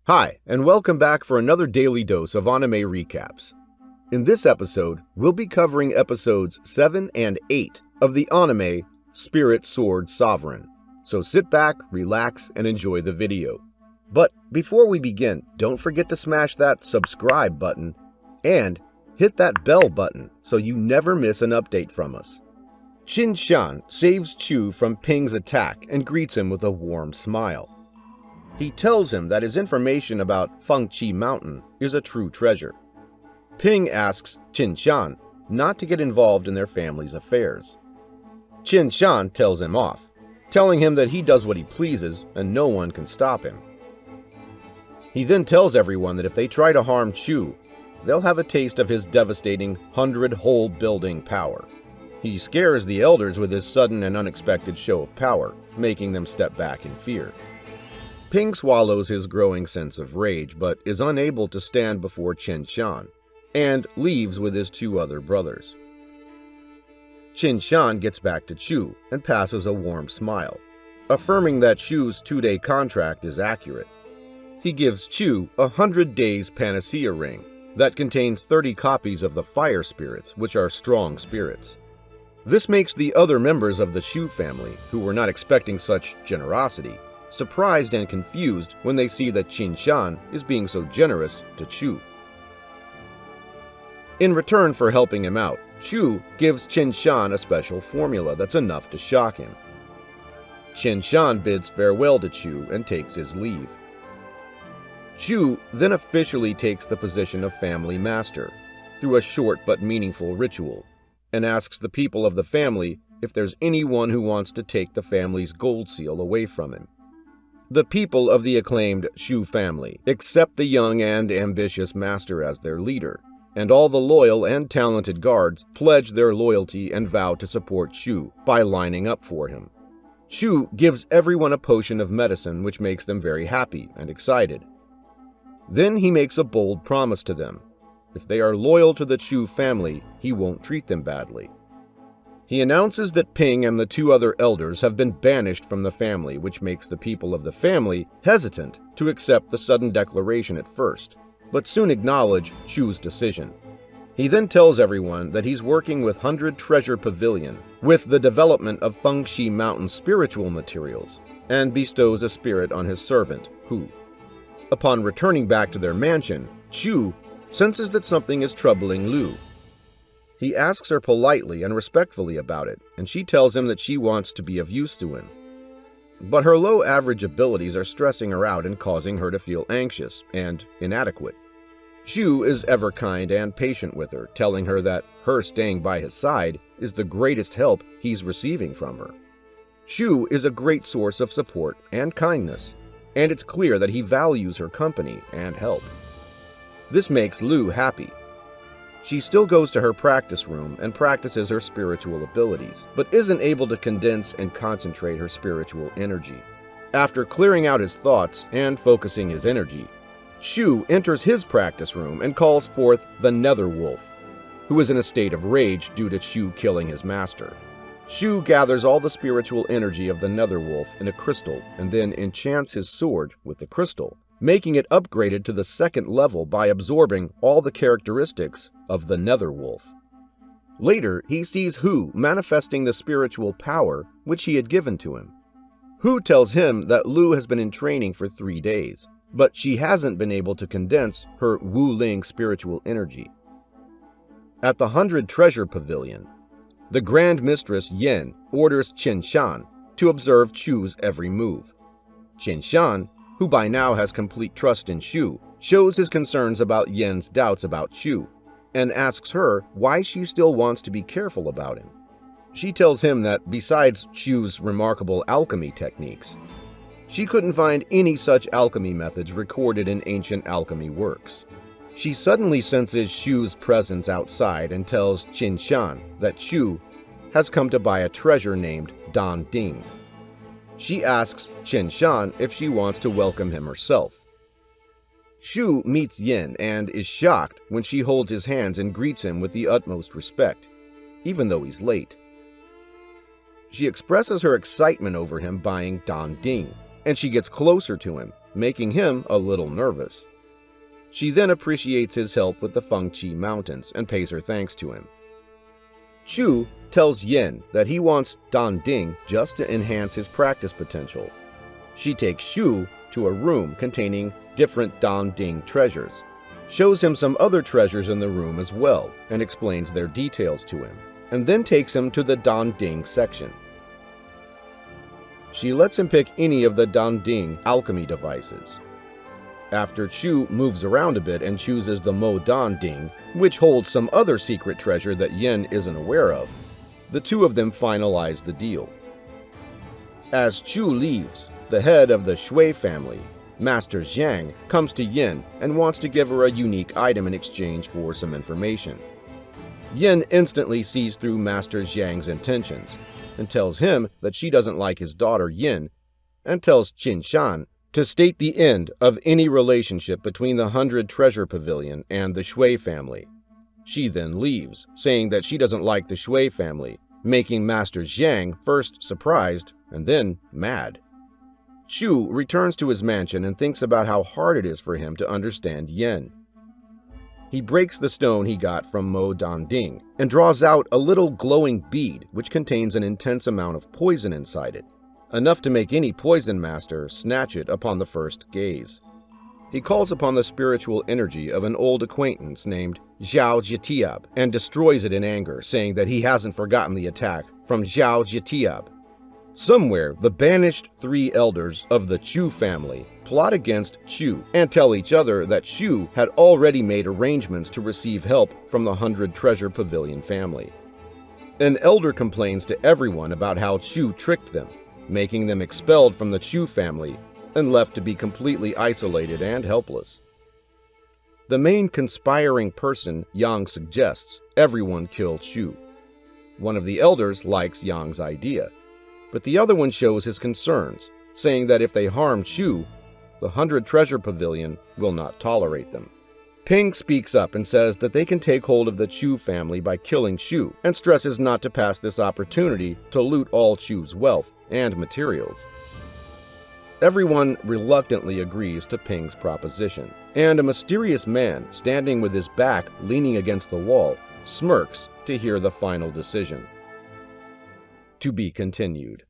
Hi, and welcome back for another daily dose of anime recaps. In this episode, we'll be covering episodes 7 and 8 of the anime Spirit Sword Sovereign. So sit back, relax, and enjoy the video. But before we begin, don't forget to smash that subscribe button and hit that bell button so you never miss an update from us. Qin Shan saves Chu from Ping's attack and greets him with a warm smile. He tells him that his information about Fengqi Mountain is a true treasure. Ping asks Qin Shan not to get involved in their family's affairs. Qin Shan tells him off, telling him that he does what he pleases and no one can stop him. He then tells everyone that if they try to harm Chu, they'll have a taste of his devastating 100-hole building power. He scares the elders with his sudden and unexpected show of power, making them step back in fear. Ping swallows his growing sense of rage, but is unable to stand before Qin Shan, and leaves with his two other brothers. Qin Shan gets back to Chu and passes a warm smile, affirming that Chu's 2-day contract is accurate. He gives Chu a 100 days panacea ring that contains 30 copies of the fire spirits, which are strong spirits. This makes the other members of the Chu family, who were not expecting such generosity, surprised and confused when they see that Qin Shan is being so generous to Chu. In return for helping him out, Chu gives Qin Shan a special formula that's enough to shock him. Qin Shan bids farewell to Chu and takes his leave. Chu then officially takes the position of family master through a short but meaningful ritual, and asks the people of the family if there's anyone who wants to take the family's gold seal away from him. The people of the acclaimed Chu family accept the young and ambitious master as their leader, and all the loyal and talented guards pledge their loyalty and vow to support Chu by lining up for him. Chu gives everyone a potion of medicine which makes them very happy and excited. Then he makes a bold promise to them. If they are loyal to the Chu family, he won't treat them badly. He announces that Ping and the two other elders have been banished from the family, which makes the people of the family hesitant to accept the sudden declaration at first, but soon acknowledge Chu's decision. He then tells everyone that he's working with 100 Treasure Pavilion with the development of Fengqi Mountain spiritual materials, and bestows a spirit on his servant, Hu. Upon returning back to their mansion, Chu senses that something is troubling Lu. He asks her politely and respectfully about it, and she tells him that she wants to be of use to him. But her low average abilities are stressing her out and causing her to feel anxious and inadequate. Chu is ever kind and patient with her, telling her that her staying by his side is the greatest help he's receiving from her. Chu is a great source of support and kindness, and it's clear that he values her company and help. This makes Lu happy. She still goes to her practice room and practices her spiritual abilities, but isn't able to condense and concentrate her spiritual energy. After clearing out his thoughts and focusing his energy, Chu enters his practice room and calls forth the Nether Wolf, who is in a state of rage due to Chu killing his master. Chu gathers all the spiritual energy of the Nether Wolf in a crystal and then enchants his sword with the crystal, making it upgraded to the 2nd level by absorbing all the characteristics of the Nether Wolf. Later, he sees Hu manifesting the spiritual power which he had given to him. Hu tells him that Lu has been in training for 3 days, but she hasn't been able to condense her Wu Ling spiritual energy. At the 100 Treasure Pavilion, the Grand Mistress Yen orders Qin Shan to observe Chu's every move. Qin Shan, who by now has complete trust in Chu, shows his concerns about Yen's doubts about Chu, and asks her why she still wants to be careful about him. She tells him that besides Chu's remarkable alchemy techniques, she couldn't find any such alchemy methods recorded in ancient alchemy works. She suddenly senses Chu's presence outside and tells Qin Shan that Chu has come to buy a treasure named Dan Ding. She asks Qin Shan if she wants to welcome him herself. Chu meets Yen and is shocked when she holds his hands and greets him with the utmost respect, even though he's late. She expresses her excitement over him buying Dan Ding, and she gets closer to him, making him a little nervous. She then appreciates his help with the Fengqi Mountains and pays her thanks to him. Chu tells Yin that he wants Dan Ding just to enhance his practice potential. She takes Shu to a room containing different Dan Ding treasures, shows him some other treasures in the room as well, and explains their details to him, and then takes him to the Dan Ding section. She lets him pick any of the Dan Ding alchemy devices. After Chu moves around a bit and chooses the Mo Dan Ding, which holds some other secret treasure that Yin isn't aware of, the two of them finalize the deal. As Chu leaves, the head of the Shui family, Master Zhang, comes to Yin and wants to give her a unique item in exchange for some information. Yin instantly sees through Master Zhang's intentions and tells him that she doesn't like his daughter Yin, and tells Qin Shan to state the end of any relationship between the 100 Treasure Pavilion and the Shui family. She then leaves, saying that she doesn't like the Shui family, making Master Zhang first surprised and then mad. Chu returns to his mansion and thinks about how hard it is for him to understand Yin. He breaks the stone he got from Mo Dan Ding and draws out a little glowing bead which contains an intense amount of poison inside it, enough to make any poison master snatch it upon the first gaze. He calls upon the spiritual energy of an old acquaintance named Zhao Jitiab and destroys it in anger, saying that he hasn't forgotten the attack from Zhao Jitiab. Somewhere, the banished 3 elders of the Chu family plot against Chu and tell each other that Chu had already made arrangements to receive help from the 100 Treasure Pavilion family. An elder complains to everyone about how Chu tricked them, making them expelled from the Chu family and left to be completely isolated and helpless. The main conspiring person, Yang, suggests everyone kill Chu. One of the elders likes Yang's idea, but the other one shows his concerns, saying that if they harm Chu, the 100 Treasure Pavilion will not tolerate them. Ping speaks up and says that they can take hold of the Chu family by killing Chu, and stresses not to pass this opportunity to loot all Chu's wealth and materials. Everyone reluctantly agrees to Ping's proposition, and a mysterious man, standing with his back leaning against the wall, smirks to hear the final decision. To be continued.